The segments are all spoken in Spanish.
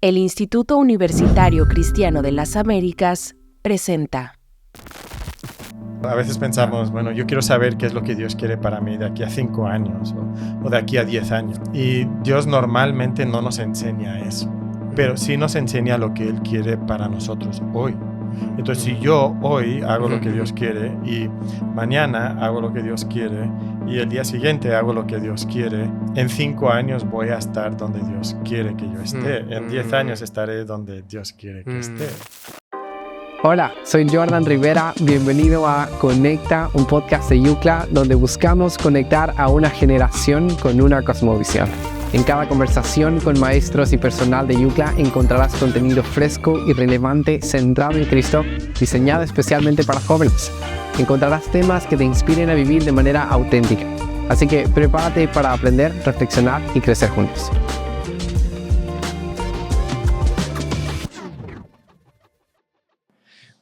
El Instituto Universitario Cristiano de las Américas presenta. A veces pensamos, bueno, yo quiero saber qué es lo que Dios quiere para mí de aquí a 5 años o de aquí a 10 años. Y Dios normalmente no nos enseña eso, pero sí nos enseña lo que Él quiere para nosotros hoy. Entonces, si yo hoy hago lo que Dios quiere y mañana hago lo que Dios quiere y el día siguiente hago lo que Dios quiere, en 5 años voy a estar donde Dios quiere que yo esté. En 10 años estaré donde Dios quiere que esté. Hola, soy Jordan Rivera, bienvenido a Conecta, un podcast de UCLA donde buscamos conectar a una generación con una cosmovisión. En cada conversación con maestros y personal de UCLA encontrarás contenido fresco y relevante centrado en Cristo, diseñado especialmente para jóvenes. Encontrarás temas que te inspiren a vivir de manera auténtica. Así que prepárate para aprender, reflexionar y crecer juntos.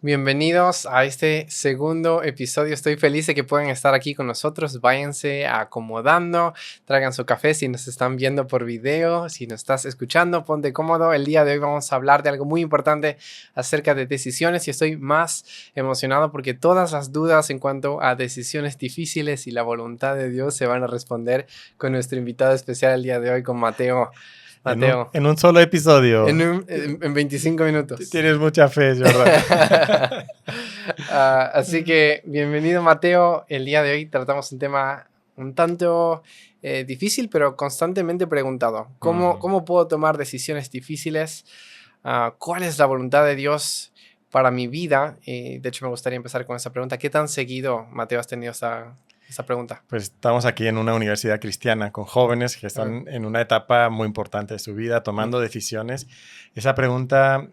Bienvenidos a este segundo episodio. Estoy feliz de que puedan estar aquí con nosotros. Váyanse acomodando, traigan su café si nos están viendo por video. Si nos estás escuchando, ponte cómodo. El día de hoy vamos a hablar de algo muy importante acerca de decisiones y estoy más emocionado porque todas las dudas en cuanto a decisiones difíciles y la voluntad de Dios se van a responder con nuestro invitado especial el día de hoy, con Mateo. En un solo episodio. En 25 minutos. Tienes mucha fe, Jordan. Así que, bienvenido, Mateo. El día de hoy tratamos un tema un tanto difícil, pero constantemente preguntado. ¿Cómo puedo tomar decisiones difíciles? ¿Cuál es la voluntad de Dios para mi vida? De hecho, me gustaría empezar con esa pregunta. ¿Qué tan seguido, Mateo, has tenido esa pregunta? Pues estamos aquí en una universidad cristiana con jóvenes que están en una etapa muy importante de su vida, tomando decisiones. Esa pregunta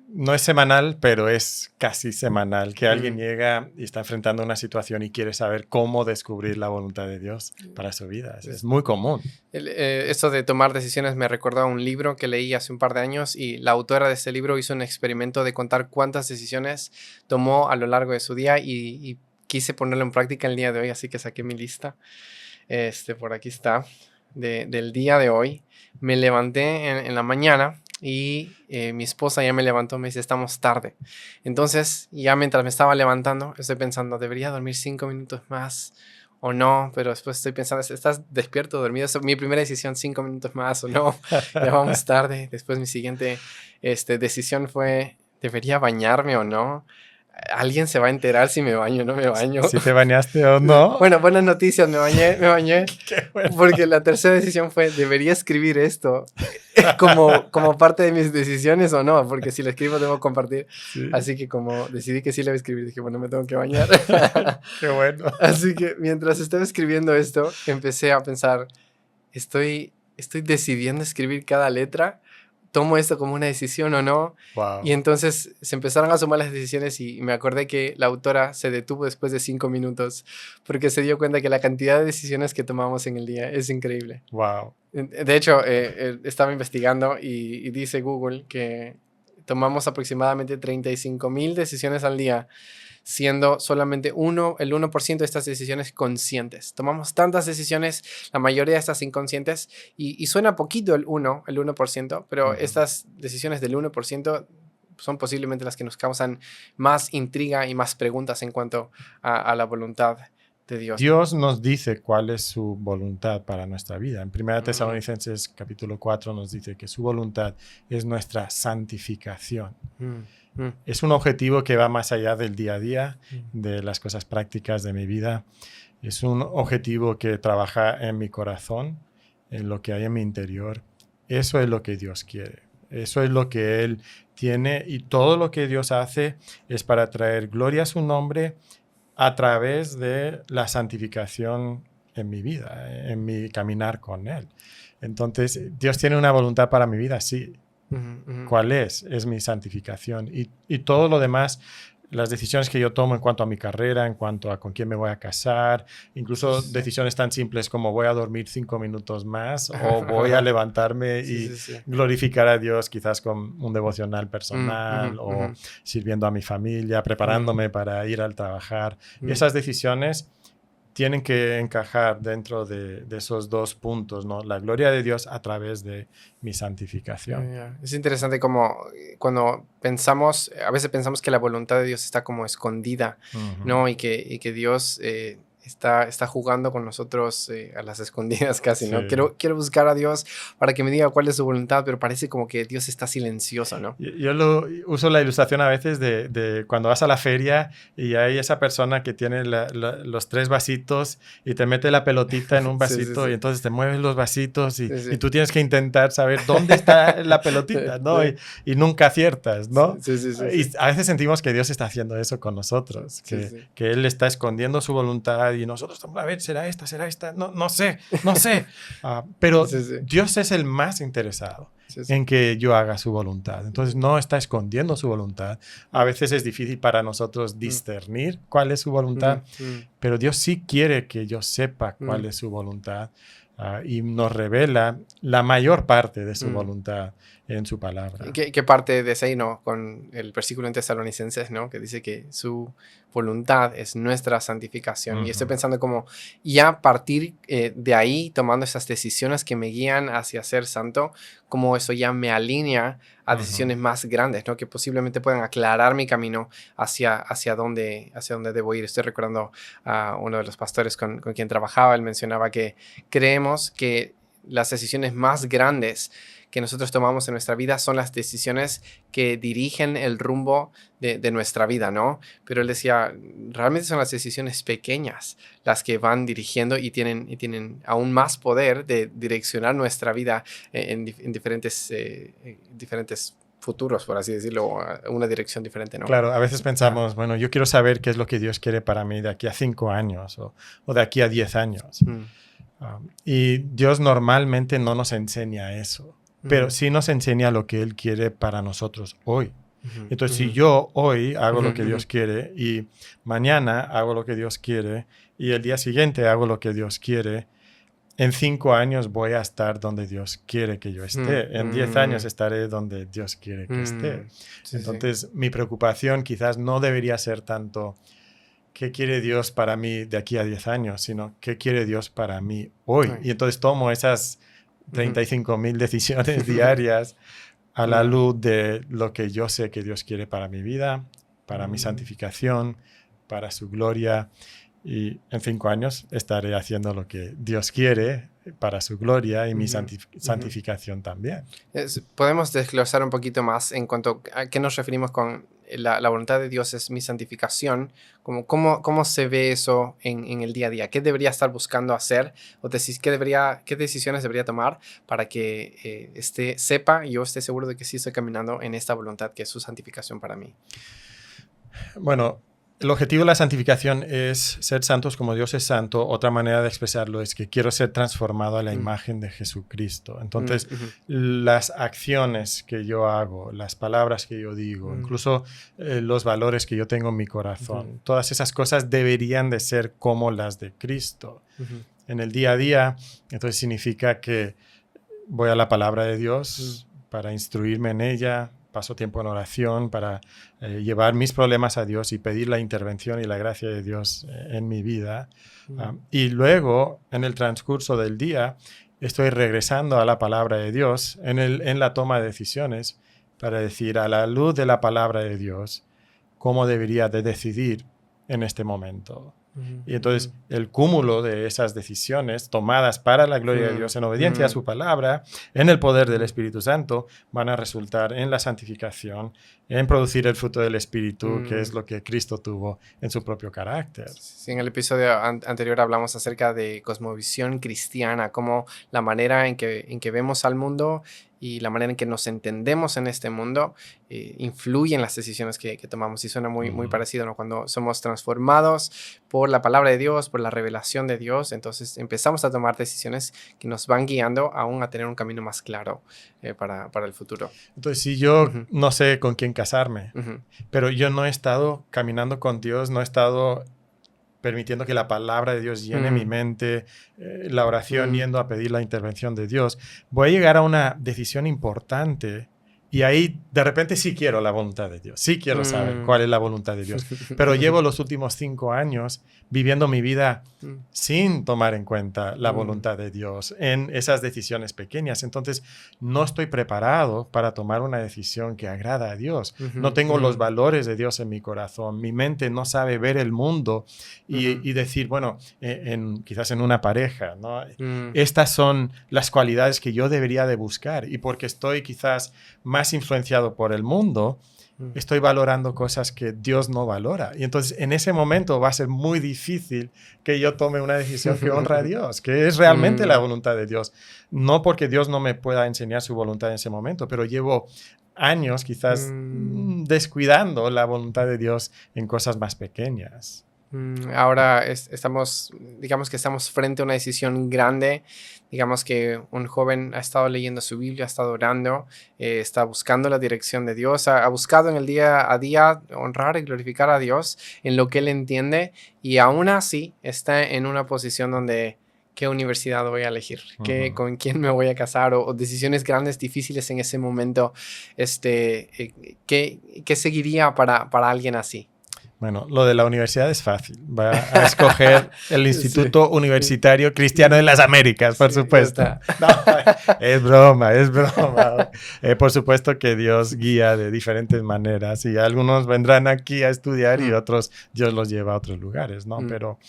no es semanal, pero es casi semanal, que alguien llega y está enfrentando una situación y quiere saber cómo descubrir la voluntad de Dios para su vida. Es muy común. Esto de tomar decisiones me recordó a un libro que leí hace un par de años y la autora de ese libro hizo un experimento de contar cuántas decisiones tomó a lo largo de su día y quise ponerlo en práctica el día de hoy, así que saqué mi lista. Por aquí está, del día de hoy. Me levanté en la mañana y mi esposa ya me levantó, me dice, estamos tarde. Entonces, ya mientras me estaba levantando, estoy pensando, ¿debería dormir 5 minutos más o no? Pero después estoy pensando, ¿estás despierto o dormido? Mi primera decisión, 5 minutos más o no. Ya vamos tarde. Después mi siguiente decisión fue, ¿debería bañarme o no? ¿Alguien se va a enterar si me baño o no me baño? Si te bañaste o no. Bueno, buenas noticias, me bañé. Qué bueno. Porque la tercera decisión fue, ¿debería escribir esto como parte de mis decisiones o no? Porque si lo escribo debo compartir. Sí. Así que como decidí que sí lo iba a escribir, dije, bueno, me tengo que bañar. Qué bueno. Así que mientras estaba escribiendo esto, empecé a pensar, ¿estoy decidiendo escribir cada letra? ¿Tomo esto como una decisión o no? Wow. Y entonces se empezaron a sumar las decisiones y me acordé que la autora se detuvo después de 5 minutos porque se dio cuenta que la cantidad de decisiones que tomamos en el día es increíble. Wow. De hecho, estaba investigando y dice Google que tomamos aproximadamente 35,000 decisiones al día, siendo solamente el 1% de estas decisiones conscientes. Tomamos tantas decisiones, la mayoría de estas inconscientes, y suena poquito el 1%, pero estas decisiones del 1% son posiblemente las que nos causan más intriga y más preguntas en cuanto a la voluntad de Dios. Dios nos dice cuál es su voluntad para nuestra vida. En 1 Tesalonicenses capítulo 4 nos dice que su voluntad es nuestra santificación. Es un objetivo que va más allá del día a día, de las cosas prácticas de mi vida. Es un objetivo que trabaja en mi corazón, en lo que hay en mi interior. Eso es lo que Dios quiere. Eso es lo que Él tiene y todo lo que Dios hace es para traer gloria a su nombre a través de la santificación en mi vida, en mi caminar con Él. Entonces, Dios tiene una voluntad para mi vida, sí. ¿Cuál es? Es mi santificación. Y todo lo demás, las decisiones que yo tomo en cuanto a mi carrera, en cuanto a con quién me voy a casar, incluso decisiones tan simples como voy a dormir 5 minutos más o voy a levantarme y glorificar a Dios quizás con un devocional personal o sirviendo a mi familia, preparándome para ir al trabajar. Esas decisiones tienen que encajar dentro de esos dos puntos, ¿no? La gloria de Dios a través de mi santificación. Es interesante como cuando pensamos, a veces pensamos que la voluntad de Dios está como escondida, ¿no? Y que Dios está jugando con nosotros a las escondidas casi, ¿no? Sí. Quiero buscar a Dios para que me diga cuál es su voluntad, pero parece como que Dios está silencioso, ¿no? Yo uso la ilustración a veces de cuando vas a la feria y hay esa persona que tiene los 3 vasitos y te mete la pelotita en un vasito y entonces te mueves los vasitos y tú tienes que intentar saber dónde está la pelotita, ¿no? Y nunca aciertas, ¿no? Y a veces sentimos que Dios está haciendo eso con nosotros, que Él está escondiendo su voluntad y nosotros estamos, a ver, ¿será esta? No sé. Pero Dios es el más interesado en que yo haga su voluntad. Entonces no está escondiendo su voluntad. A veces es difícil para nosotros discernir cuál es su voluntad, pero Dios sí quiere que yo sepa cuál es su voluntad y nos revela la mayor parte de su voluntad en su palabra. ¿Qué parte de ese ahí, no? Con el versículo en Tesalonicenses, ¿no? Que dice que su voluntad es nuestra santificación. Y estoy pensando como ya a partir de ahí, tomando esas decisiones que me guían hacia ser santo, como eso ya me alinea a decisiones más grandes, ¿no? Que posiblemente puedan aclarar mi camino hacia dónde debo ir. Estoy recordando a uno de los pastores con quien trabajaba. Él mencionaba que creemos que las decisiones más grandes que nosotros tomamos en nuestra vida son las decisiones que dirigen el rumbo de nuestra vida, ¿no? Pero él decía, realmente son las decisiones pequeñas las que van dirigiendo y tienen aún más poder de direccionar nuestra vida en diferentes futuros, por así decirlo, una dirección diferente, ¿no? Claro, a veces pensamos, bueno, yo quiero saber qué es lo que Dios quiere para mí de aquí a 5 años o de aquí a 10 años. Y Dios normalmente no nos enseña eso, pero sí nos enseña lo que Él quiere para nosotros hoy. Entonces, si yo hoy hago lo que Dios quiere y mañana hago lo que Dios quiere y el día siguiente hago lo que Dios quiere, en 5 años voy a estar donde Dios quiere que yo esté. En 10 años estaré donde Dios quiere que esté. Entonces, mi preocupación quizás no debería ser tanto qué quiere Dios para mí de aquí a 10 años, sino qué quiere Dios para mí hoy. Y entonces tomo esas 35,000 decisiones diarias a la luz de lo que yo sé que Dios quiere para mi vida, para mi santificación, para su gloria. Y en 5 años estaré haciendo lo que Dios quiere para su gloria y mi santificación también. ¿Podemos desglosar un poquito más en cuanto a qué nos referimos con la voluntad de Dios es mi santificación? ¿Cómo se ve eso en el día a día? ¿Qué debería estar buscando hacer? ¿O qué decisiones debería tomar para que yo esté seguro de que sí estoy caminando en esta voluntad que es su santificación para mí? Bueno, el objetivo de la santificación es ser santos como Dios es santo. Otra manera de expresarlo es que quiero ser transformado a la imagen de Jesucristo. Entonces, las acciones que yo hago, las palabras que yo digo, incluso los valores que yo tengo en mi corazón, todas esas cosas deberían de ser como las de Cristo. En el día a día, entonces significa que voy a la palabra de Dios para instruirme en ella, paso tiempo en oración para llevar mis problemas a Dios y pedir la intervención y la gracia de Dios en mi vida. Y luego, en el transcurso del día, estoy regresando a la palabra de Dios en la toma de decisiones para decir, a la luz de la palabra de Dios, cómo debería de decidir en este momento. Y entonces el cúmulo de esas decisiones tomadas para la gloria de Dios en obediencia a su palabra, en el poder del Espíritu Santo, van a resultar en la santificación, en producir el fruto del Espíritu, que es lo que Cristo tuvo en su propio carácter. Sí, en el episodio anterior hablamos acerca de cosmovisión cristiana, como la manera en que vemos al mundo y la manera en que nos entendemos en este mundo influye en las decisiones que tomamos. Y suena muy parecido, ¿no? Cuando somos transformados por la palabra de Dios, por la revelación de Dios, entonces empezamos a tomar decisiones que nos van guiando aún a tener un camino más claro para el futuro. Entonces, si yo no sé con quién casarme, pero yo no he estado caminando con Dios, no he estado permitiendo que la palabra de Dios llene mi mente, la oración yendo a pedir la intervención de Dios, voy a llegar a una decisión importante Y ahí de repente sí quiero la voluntad de Dios, sí quiero saber cuál es la voluntad de Dios. Pero llevo los últimos 5 años viviendo mi vida sin tomar en cuenta la voluntad de Dios en esas decisiones pequeñas. Entonces no estoy preparado para tomar una decisión que agrada a Dios. No tengo los valores de Dios en mi corazón. Mi mente no sabe ver el mundo y decir, bueno, quizás en una pareja, ¿no? Estas son las cualidades que yo debería de buscar. Y porque estoy quizás más influenciado por el mundo, estoy valorando cosas que Dios no valora. Y entonces en ese momento va a ser muy difícil que yo tome una decisión que honra a Dios, que es realmente la voluntad de Dios. No porque Dios no me pueda enseñar su voluntad en ese momento, pero llevo años quizás descuidando la voluntad de Dios en cosas más pequeñas. Ahora digamos que estamos frente a una decisión grande. Digamos que un joven ha estado leyendo su Biblia, ha estado orando, está buscando la dirección de Dios, ha buscado en el día a día honrar y glorificar a Dios en lo que él entiende, y aún así está en una posición donde ¿qué universidad voy a elegir? ¿Con quién me voy a casar? O decisiones grandes, difíciles en ese momento. ¿Qué seguiría para alguien así? Bueno, lo de la universidad es fácil. Va a escoger el Instituto Universitario Cristiano de las Américas, por supuesto. No, es broma, es broma. Por supuesto que Dios guía de diferentes maneras y algunos vendrán aquí a estudiar y otros Dios los lleva a otros lugares, ¿no? Pero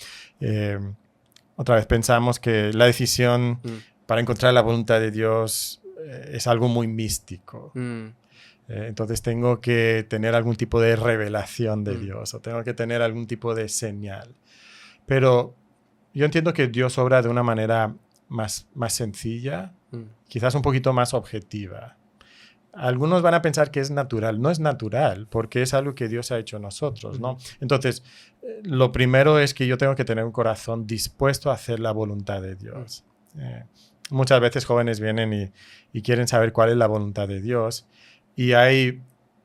otra vez pensamos que la decisión para encontrar la voluntad de Dios es algo muy místico. Entonces tengo que tener algún tipo de revelación de Dios o tengo que tener algún tipo de señal. Pero yo entiendo que Dios obra de una manera más sencilla, quizás un poquito más objetiva. Algunos van a pensar que es natural. No es natural porque es algo que Dios ha hecho en nosotros, ¿no? Entonces, lo primero es que yo tengo que tener un corazón dispuesto a hacer la voluntad de Dios. Muchas veces jóvenes vienen y quieren saber cuál es la voluntad de Dios. Y hay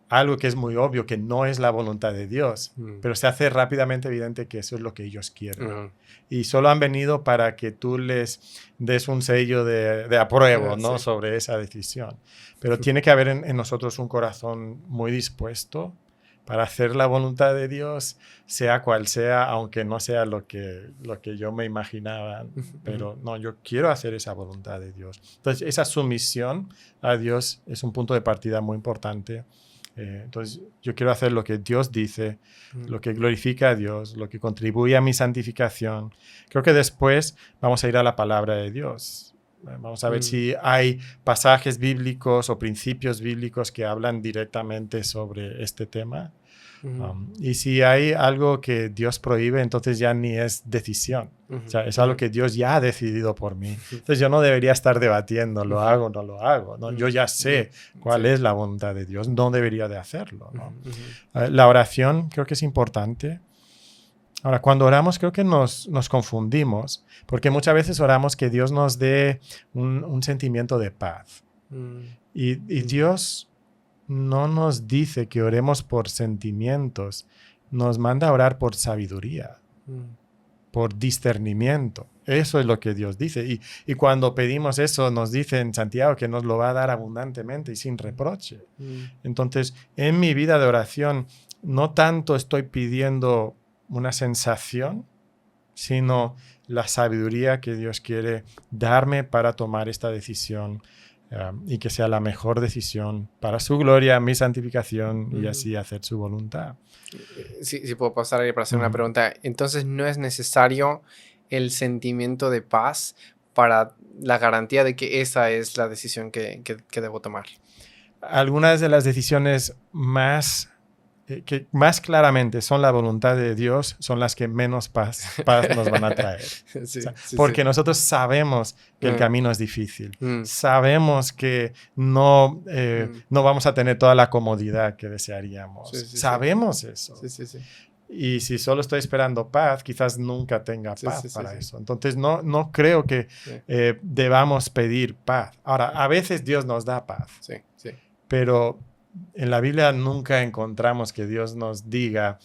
algo que es muy obvio, que no es la voluntad de Dios, pero se hace rápidamente evidente que eso es lo que ellos quieren. Y solo han venido para que tú les des un sello de apruebo, ¿no? Sí. Sobre esa decisión. Pero tiene que haber en nosotros un corazón muy dispuesto para hacer la voluntad de Dios, sea cual sea, aunque no sea lo que yo me imaginaba. Pero no, yo quiero hacer esa voluntad de Dios. Entonces, esa sumisión a Dios es un punto de partida muy importante. Entonces, yo quiero hacer lo que Dios dice, lo que glorifica a Dios, lo que contribuye a mi santificación. Creo que después vamos a ir a la palabra de Dios. Vamos a ver si hay pasajes bíblicos o principios bíblicos que hablan directamente sobre este tema. Y si hay algo que Dios prohíbe, entonces ya ni es decisión. O sea, es algo que Dios ya ha decidido por mí. Entonces yo no debería estar debatiendo, ¿lo hago o no lo hago? ¿No? Yo ya sé cuál es la voluntad de Dios, no debería de hacerlo, ¿no? La oración creo que es importante. Ahora, cuando oramos creo que nos confundimos, porque muchas veces oramos que Dios nos dé un sentimiento de paz. Y Dios no nos dice que oremos por sentimientos, nos manda a orar por sabiduría, por discernimiento. Eso es lo que Dios dice. Y cuando pedimos eso, nos dice en Santiago que nos lo va a dar abundantemente y sin reproche. Entonces, en mi vida de oración, no tanto estoy pidiendo una sensación, sino la sabiduría que Dios quiere darme para tomar esta decisión y que sea la mejor decisión para su gloria, mi santificación y así hacer su voluntad. Sí, puedo pasar ahí para hacer una pregunta. Entonces, ¿no es necesario el sentimiento de paz para la garantía de que esa es la decisión que debo tomar? Algunas de las decisiones que más claramente son la voluntad de Dios son las que menos paz nos van a traer. Porque nosotros sabemos que el camino es difícil. Sabemos que no vamos a tener toda la comodidad que desearíamos. Sabemos eso. Y si solo estoy esperando paz, quizás nunca tenga paz para eso. Entonces no creo que debamos pedir paz. Ahora, a veces Dios nos da paz. Pero en la Biblia nunca encontramos que Dios nos diga,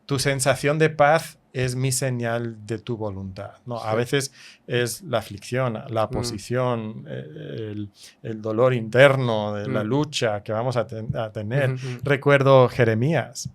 tu sensación de paz es mi señal de tu voluntad, ¿no? A veces es la aflicción, la oposición, el dolor interno de la lucha que vamos a tener. Recuerdo Jeremías,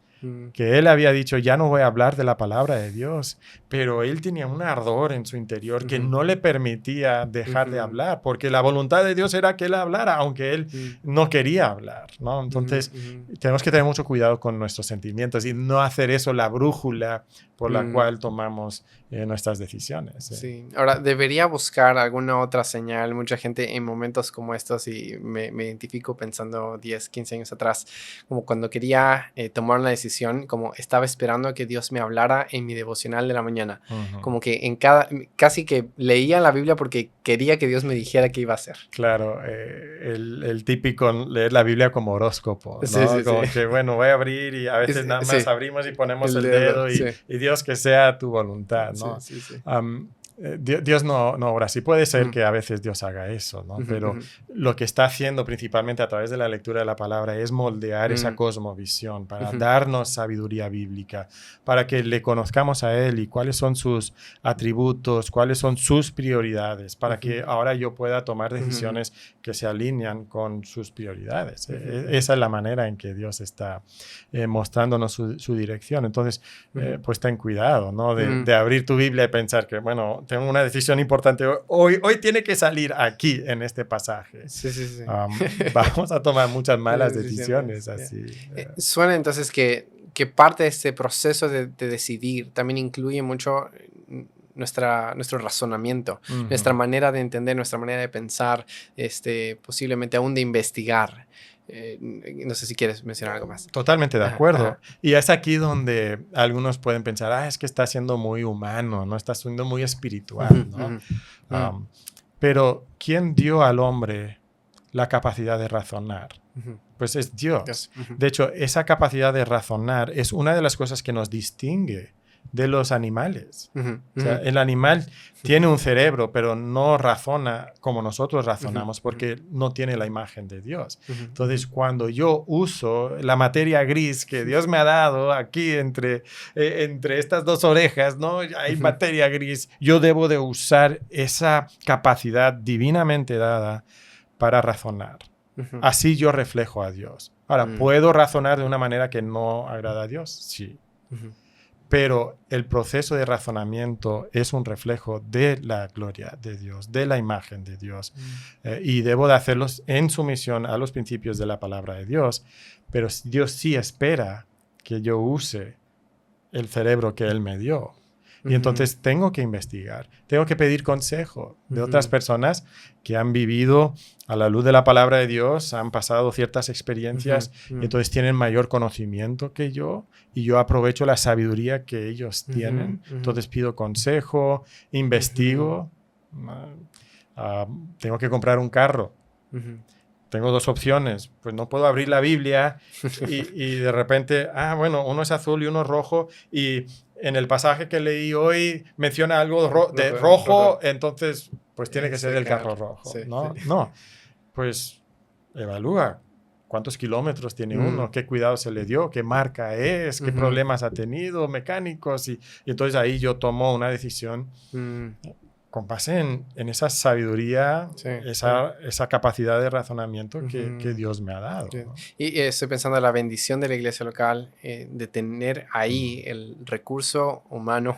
que él había dicho, ya no voy a hablar de la palabra de Dios, pero él tenía un ardor en su interior que no le permitía dejar de hablar, porque la voluntad de Dios era que él hablara, aunque él no quería hablar, ¿no? Entonces, tenemos que tener mucho cuidado con nuestros sentimientos y no hacer eso la brújula por la cual tomamos nuestras decisiones. Sí. Ahora, debería buscar alguna otra señal. Mucha gente en momentos como estos, y me identifico pensando 10, 15 años atrás, como cuando quería tomar una decisión, como estaba esperando a que Dios me hablara en mi devocional de la mañana. Como que casi que leía la Biblia porque quería que Dios me dijera qué iba a hacer. Claro, el típico leer la Biblia como horóscopo, ¿no? Sí, como que, bueno, voy a abrir y a veces nada más abrimos y ponemos el dedo y Dios, que sea tu voluntad, ¿no? Sí. Dios no obra así. Puede ser que a veces Dios haga eso, ¿no? Pero lo que está haciendo principalmente a través de la lectura de la palabra es moldear esa cosmovisión para darnos sabiduría bíblica, para que le conozcamos a Él y cuáles son sus atributos, cuáles son sus prioridades, para que ahora yo pueda tomar decisiones que se alinean con sus prioridades. Esa es la manera en que Dios está mostrándonos su dirección. Entonces, pues ten cuidado, ¿no? De abrir tu Biblia y pensar que, bueno, tengo una decisión importante. Hoy tiene que salir aquí, en este pasaje. Sí. Vamos a tomar muchas malas decisiones así. Suena entonces que parte de este proceso de decidir también incluye mucho nuestro razonamiento, nuestra manera de entender, nuestra manera de pensar, posiblemente aún de investigar. No sé si quieres mencionar algo más. Totalmente de acuerdo. Y es aquí donde algunos pueden pensar, es que está siendo muy humano, no está siendo muy espiritual, ¿no? Pero ¿quién dio al hombre la capacidad de razonar? Pues es Dios. De hecho, esa capacidad de razonar es una de las cosas que nos distingue de los animales. O sea, el animal tiene un cerebro, pero no razona como nosotros razonamos porque no tiene la imagen de Dios. Entonces, cuando yo uso la materia gris que Dios me ha dado aquí entre estas dos orejas, ¿no? Hay materia gris. Yo debo de usar esa capacidad divinamente dada para razonar. Así yo reflejo a Dios. Ahora, ¿puedo razonar de una manera que no agrada a Dios? Sí. Pero el proceso de razonamiento es un reflejo de la gloria de Dios, de la imagen de Dios. Y debo de hacerlos en sumisión a los principios de la palabra de Dios. Pero Dios sí espera que yo use el cerebro que Él me dio. Y entonces tengo que investigar, tengo que pedir consejo de otras personas que han vivido a la luz de la palabra de Dios, han pasado ciertas experiencias y entonces tienen mayor conocimiento que yo y yo aprovecho la sabiduría que ellos tienen. Entonces pido consejo, investigo, tengo que comprar un carro. Tengo dos opciones, pues no puedo abrir la Biblia y de repente, bueno, uno es azul y uno es rojo y en el pasaje que leí hoy menciona algo de rojo, entonces pues tiene que ser el carro rojo, ¿no? No, pues evalúa cuántos kilómetros tiene uno, qué cuidado se le dio, qué marca es, qué problemas ha tenido mecánicos y entonces ahí yo tomo una decisión con base en esa sabiduría, esa capacidad de razonamiento que Dios me ha dado. ¿No? Y estoy pensando en la bendición de la iglesia local, de tener ahí el recurso humano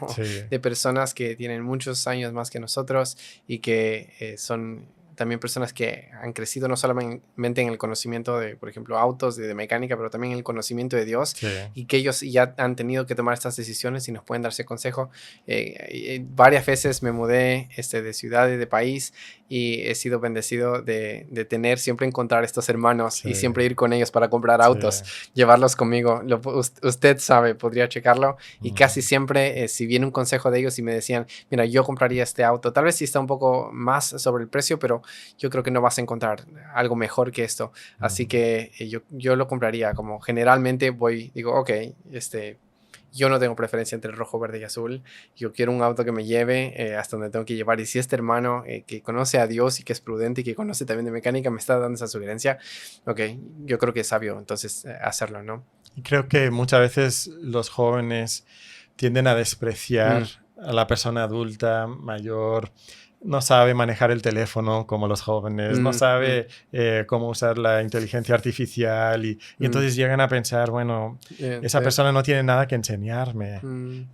de personas que tienen muchos años más que nosotros y que son también personas que han crecido no solamente en el conocimiento de, por ejemplo, autos, de mecánica, pero también en el conocimiento de Dios y que ellos ya han tenido que tomar estas decisiones y nos pueden darse consejo. Varias veces me mudé de ciudad y de país y he sido bendecido de siempre encontrar estos hermanos y siempre ir con ellos para comprar autos, llevarlos conmigo. Usted sabe, podría checarlo y casi siempre si viene un consejo de ellos y me decían, mira, yo compraría este auto, tal vez sí está un poco más sobre el precio, pero yo creo que no vas a encontrar algo mejor que esto. Así que yo lo compraría. Como generalmente digo, ok, yo no tengo preferencia entre rojo, verde y azul. Yo quiero un auto que me lleve hasta donde tengo que llevar. Y si este hermano que conoce a Dios y que es prudente y que conoce también de mecánica me está dando esa sugerencia, ok, yo creo que es sabio entonces hacerlo, ¿no? Y creo que muchas veces los jóvenes tienden a despreciar a la persona adulta, mayor. No sabe manejar el teléfono como los jóvenes, no sabe cómo usar la inteligencia artificial y entonces llegan a pensar, bueno, esa persona no tiene nada que enseñarme.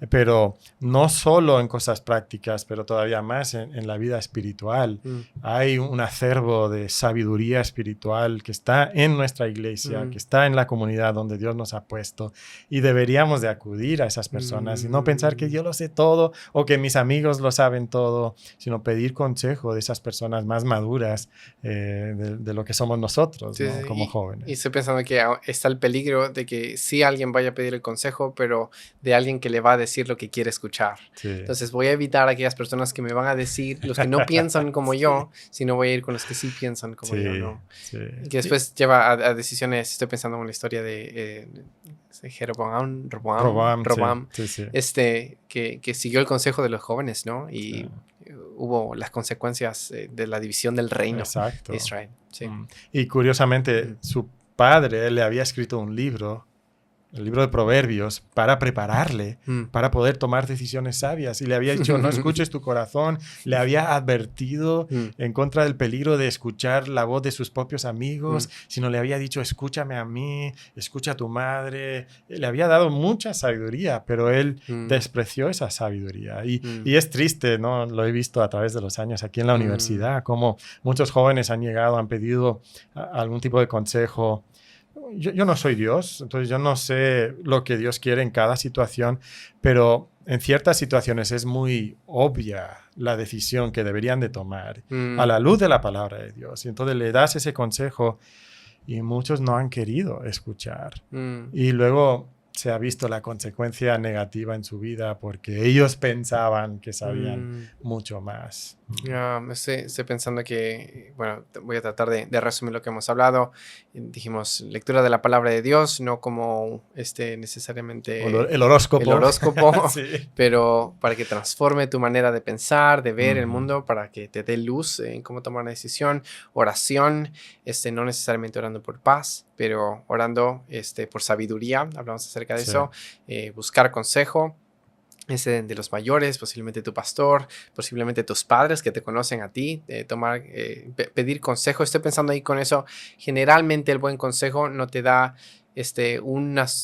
Pero no solo en cosas prácticas, pero todavía más en la vida espiritual. Hay un acervo de sabiduría espiritual que está en nuestra iglesia, que está en la comunidad donde Dios nos ha puesto, y deberíamos de acudir a esas personas y no pensar que yo lo sé todo o que mis amigos lo saben todo, sino pedir consejo de esas personas más maduras de lo que somos nosotros, sí, ¿no? sí. Como jóvenes. Y estoy pensando que está el peligro de que sí alguien vaya a pedir el consejo, pero de alguien que le va a decir lo que quiere escuchar. Sí. Entonces voy a evitar a aquellas personas que me van a decir, los que no piensan como yo, sino voy a ir con los que sí piensan como yo, ¿no? Sí. Y que después lleva a decisiones. Estoy pensando en la historia de Jeroboam, sí. Que siguió el consejo de los jóvenes, ¿no? Y hubo las consecuencias de la división del reino de Israel. Sí. Y curiosamente, su padre le había escrito un libro, el libro de Proverbios, para prepararle, para poder tomar decisiones sabias. Y le había dicho, no escuches tu corazón. Le había advertido en contra del peligro de escuchar la voz de sus propios amigos, sino le había dicho, escúchame a mí, escucha a tu madre. Le había dado mucha sabiduría, pero él despreció esa sabiduría. Y es triste, ¿no? Lo he visto a través de los años aquí en la universidad, como muchos jóvenes han llegado, han pedido algún tipo de consejo. Yo no soy Dios, entonces yo no sé lo que Dios quiere en cada situación, pero en ciertas situaciones es muy obvia la decisión que deberían de tomar a la luz de la palabra de Dios. Y entonces le das ese consejo y muchos no han querido escuchar. Y luego se ha visto la consecuencia negativa en su vida porque ellos pensaban que sabían mucho más. Estoy pensando que, bueno, voy a tratar de resumir lo que hemos hablado. Dijimos lectura de la palabra de Dios, no como necesariamente el horóscopo, sí. Pero para que transforme tu manera de pensar, de ver el mundo, para que te dé luz en cómo tomar una decisión. Oración, no necesariamente orando por paz, pero orando por sabiduría. Hablamos acerca de eso. Buscar consejo. De los mayores, posiblemente tu pastor, posiblemente tus padres que te conocen a ti, pedir consejo. Estoy pensando ahí con eso. Generalmente el buen consejo no te da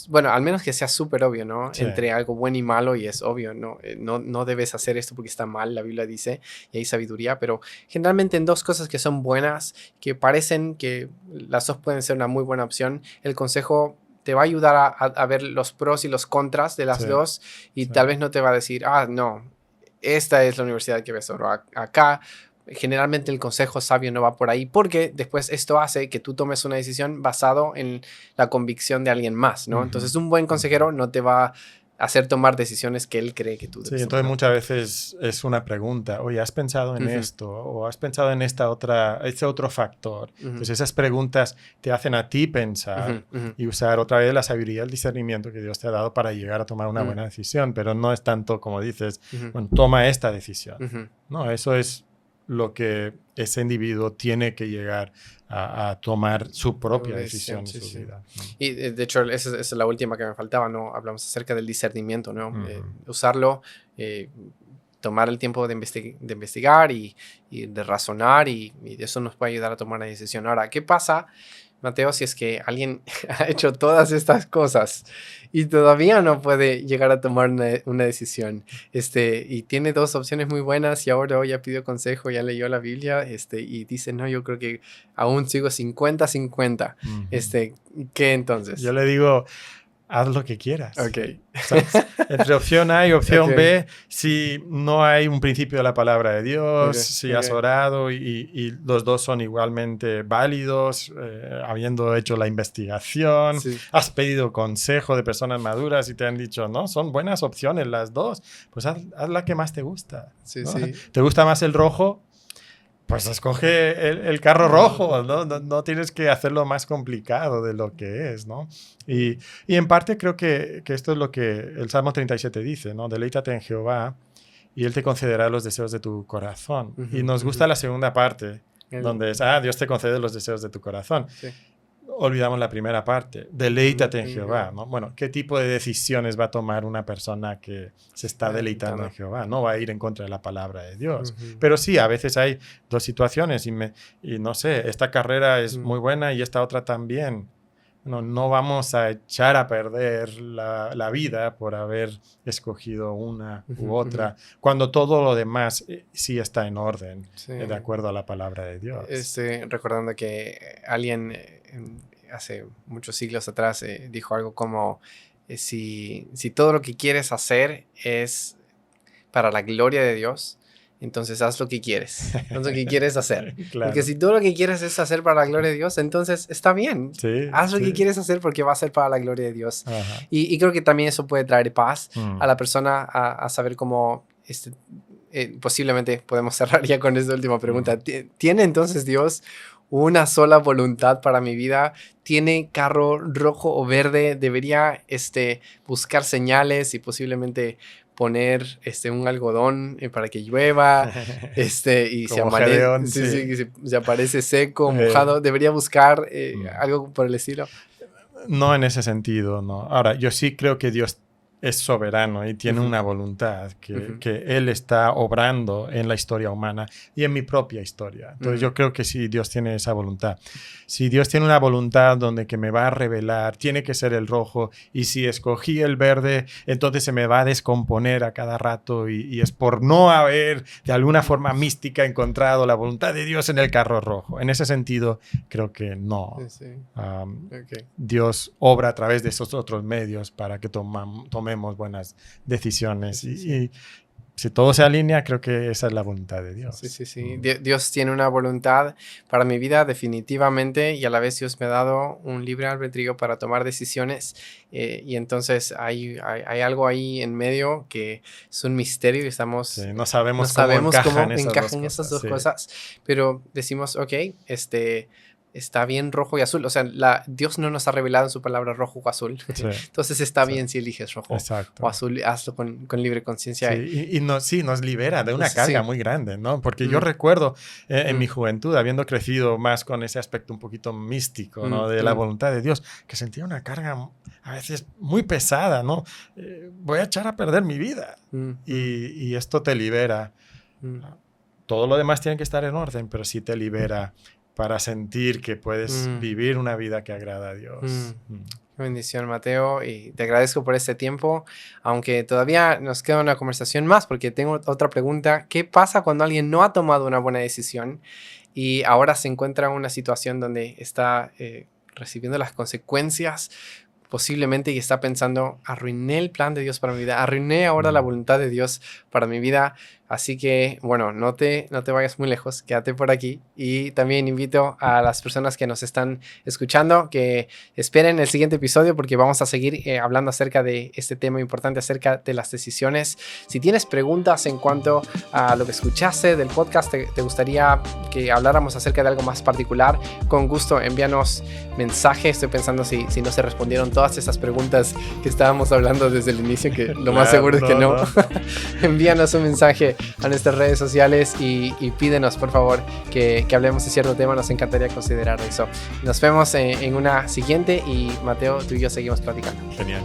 bueno, al menos que sea súper obvio, ¿no? Sí. Entre algo bueno y malo, y es obvio, no debes hacer esto porque está mal, la Biblia dice, y hay sabiduría, pero generalmente en dos cosas que son buenas, que parecen que las dos pueden ser una muy buena opción, el consejo te va a ayudar a ver los pros y los contras de las dos, y tal vez no te va a decir, no, esta es la universidad que ves oro acá. Generalmente el consejo sabio no va por ahí, porque después esto hace que tú tomes una decisión basado en la convicción de alguien más, ¿no? Entonces un buen consejero no te va a hacer tomar decisiones que él cree que tú debes tomar. Entonces muchas veces es una pregunta, oye, ¿has pensado en esto? ¿O has pensado en este otro factor? Entonces esas preguntas te hacen a ti pensar y usar otra vez la sabiduría, el discernimiento que Dios te ha dado para llegar a tomar una buena decisión, pero no es tanto como dices, bueno, toma esta decisión. No, eso es lo que ese individuo tiene que llegar a tomar su propia decisión en su vida. Y de hecho, esa es la última que me faltaba, ¿no? Hablamos acerca del discernimiento, ¿no? Usarlo, tomar el tiempo de investigar y de razonar, y eso nos puede ayudar a tomar una decisión. Ahora, ¿qué pasa, Mateo, si es que alguien ha hecho todas estas cosas y todavía no puede llegar a tomar una decisión? Y tiene dos opciones muy buenas y ahora ya pidió consejo, ya leyó la Biblia, y dice, no, yo creo que aún sigo 50-50. ¿Qué entonces? Yo le digo, haz lo que quieras. Okay. Entre opción A y opción B, si no hay un principio de la palabra de Dios, si has orado y los dos son igualmente válidos, habiendo hecho la investigación, has pedido consejo de personas maduras y te han dicho, no, son buenas opciones las dos, pues haz la que más te gusta. ¿No? ¿Te gusta más el rojo? Pues escoge el carro rojo, ¿no? No tienes que hacerlo más complicado de lo que es, ¿no? Y en parte creo que esto es lo que el Salmo 37 dice, ¿no? Deleítate en Jehová y Él te concederá los deseos de tu corazón. Y nos gusta la segunda parte, donde es, Dios te concede los deseos de tu corazón. olvidamos la primera parte. Deleítate en Jehová, ¿no? Bueno, ¿qué tipo de decisiones va a tomar una persona que se está deleitando en Jehová? No va a ir en contra de la palabra de Dios. Pero sí, a veces hay dos situaciones y no sé, esta carrera es muy buena y esta otra también. No vamos a echar a perder la vida por haber escogido una u otra, cuando todo lo demás sí está en orden, de acuerdo a la palabra de Dios. Estoy recordando que alguien hace muchos siglos atrás dijo algo como, si todo lo que quieres hacer es para la gloria de Dios, entonces haz lo que quieres, haz lo que quieres hacer. Claro. Porque si todo lo que quieres es hacer para la gloria de Dios, entonces está bien. Sí, haz lo que quieres hacer porque va a ser para la gloria de Dios. Ajá. Y creo que también eso puede traer paz a la persona a saber cómo, posiblemente podemos cerrar ya con esta última pregunta. ¿Tiene entonces Dios una sola voluntad para mi vida? ¿Tiene carro rojo o verde? ¿Debería buscar señales y posiblemente poner un algodón para que llueva y se aparece seco, mojado? ¿Debería buscar algo por el estilo? No en ese sentido, no. Ahora, yo sí creo que Dios es soberano y tiene una voluntad que Él está obrando en la historia humana y en mi propia historia. Entonces yo creo que sí, Dios tiene esa voluntad. Si Dios tiene una voluntad donde que me va a revelar, tiene que ser el rojo, y si escogí el verde, entonces se me va a descomponer a cada rato y es por no haber de alguna forma mística encontrado la voluntad de Dios en el carro rojo. En ese sentido, creo que no. Dios obra a través de esos otros medios para que tomemos buenas decisiones y si todo se alinea, creo que esa es la voluntad de Dios. Sí. Dios tiene una voluntad para mi vida definitivamente, y a la vez Dios me ha dado un libre albedrío para tomar decisiones, y entonces hay algo ahí en medio que es un misterio y no sabemos cómo encajan esas dos cosas, pero decimos, ok, está bien rojo y azul. O sea, Dios no nos ha revelado en su palabra rojo o azul. Sí. Entonces está bien si eliges rojo o azul. Hazlo con libre conciencia. Sí, nos libera de una carga muy grande, ¿no? Porque yo recuerdo en mi juventud, habiendo crecido más con ese aspecto un poquito místico, ¿no? De la voluntad de Dios, que sentía una carga a veces muy pesada, ¿no? Voy a echar a perder mi vida. Y esto te libera. Todo lo demás tiene que estar en orden, pero sí te libera para sentir que puedes vivir una vida que agrada a Dios. Qué bendición, Mateo, y te agradezco por este tiempo, aunque todavía nos queda una conversación más, porque tengo otra pregunta. ¿Qué pasa cuando alguien no ha tomado una buena decisión y ahora se encuentra en una situación donde está recibiendo las consecuencias posiblemente y está pensando, arruiné el plan de Dios para mi vida, arruiné ahora la voluntad de Dios para mi vida? Así que, bueno, no te vayas muy lejos, quédate por aquí. Y también invito a las personas que nos están escuchando que esperen el siguiente episodio, porque vamos a seguir hablando acerca de este tema importante, acerca de las decisiones. Si tienes preguntas en cuanto a lo que escuchaste del podcast, te gustaría que habláramos acerca de algo más particular, con gusto envíanos mensaje. Estoy pensando si no se respondieron todas esas preguntas que estábamos hablando desde el inicio, que lo más seguro es que no. Envíanos un mensaje a nuestras redes sociales y pídenos, por favor, que hablemos de cierto tema. Nos encantaría considerar eso. Nos vemos en una siguiente, y Mateo, tú y yo seguimos platicando. Genial.